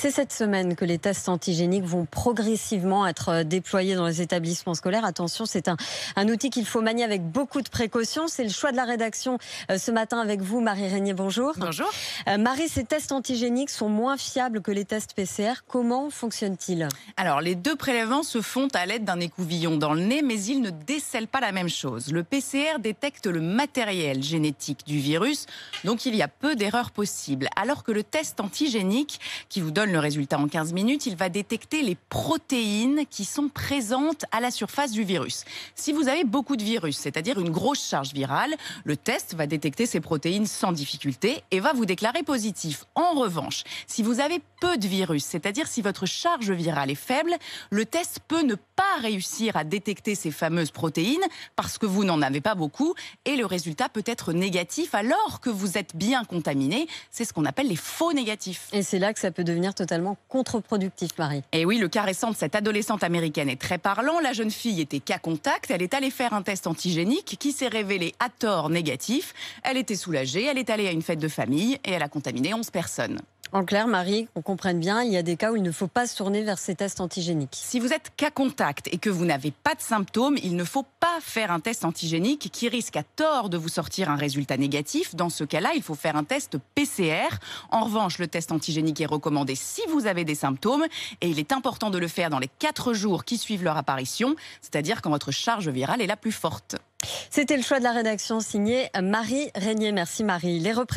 c'est cette semaine que les tests antigéniques vont progressivement être déployés dans les établissements scolaires. Attention, c'est un outil qu'il faut manier avec beaucoup de précautions. C'est le choix de la rédaction ce matin avec vous, Marie Régnier. Bonjour. Bonjour. Marie, ces tests antigéniques sont moins fiables que les tests PCR. Comment fonctionnent-ils? Alors, les deux prélèvements se font à l'aide d'un écouvillon dans le nez, mais ils ne décèlent pas la même chose. Le PCR détecte le matériel génétique du virus, donc il y a peu d'erreurs possibles. Alors que le test antigénique, qui vous donne le résultat en 15 minutes, il va détecter les protéines qui sont présentes à la surface du virus. Si vous avez beaucoup de virus, c'est-à-dire une grosse charge virale, le test va détecter ces protéines sans difficulté et va vous déclarer positif. En revanche, si vous avez peu de virus, c'est-à-dire si votre charge virale est faible, le test peut ne pas réussir à détecter ces fameuses protéines parce que vous n'en avez pas beaucoup et le résultat peut être négatif alors que vous êtes bien contaminé. C'est ce qu'on appelle les faux négatifs. Et c'est là que ça peut devenir totalement contre-productif, Marie. Et oui, le cas récent de cette adolescente américaine est très parlant. La jeune fille était cas contact. Elle est allée faire un test antigénique qui s'est révélé à tort négatif. Elle était soulagée, elle est allée à une fête de famille et elle a contaminé 11 personnes. En clair, Marie, qu'on comprenne bien, il y a des cas où il ne faut pas se tourner vers ces tests antigéniques. Si vous êtes cas contact et que vous n'avez pas de symptômes, il ne faut pas faire un test antigénique qui risque à tort de vous sortir un résultat négatif. Dans ce cas-là, il faut faire un test PCR. En revanche, le test antigénique est recommandé si vous avez des symptômes et il est important de le faire dans les 4 jours qui suivent leur apparition, c'est-à-dire quand votre charge virale est la plus forte. C'était le choix de la rédaction signé Marie Régnier. Merci Marie. Les représentants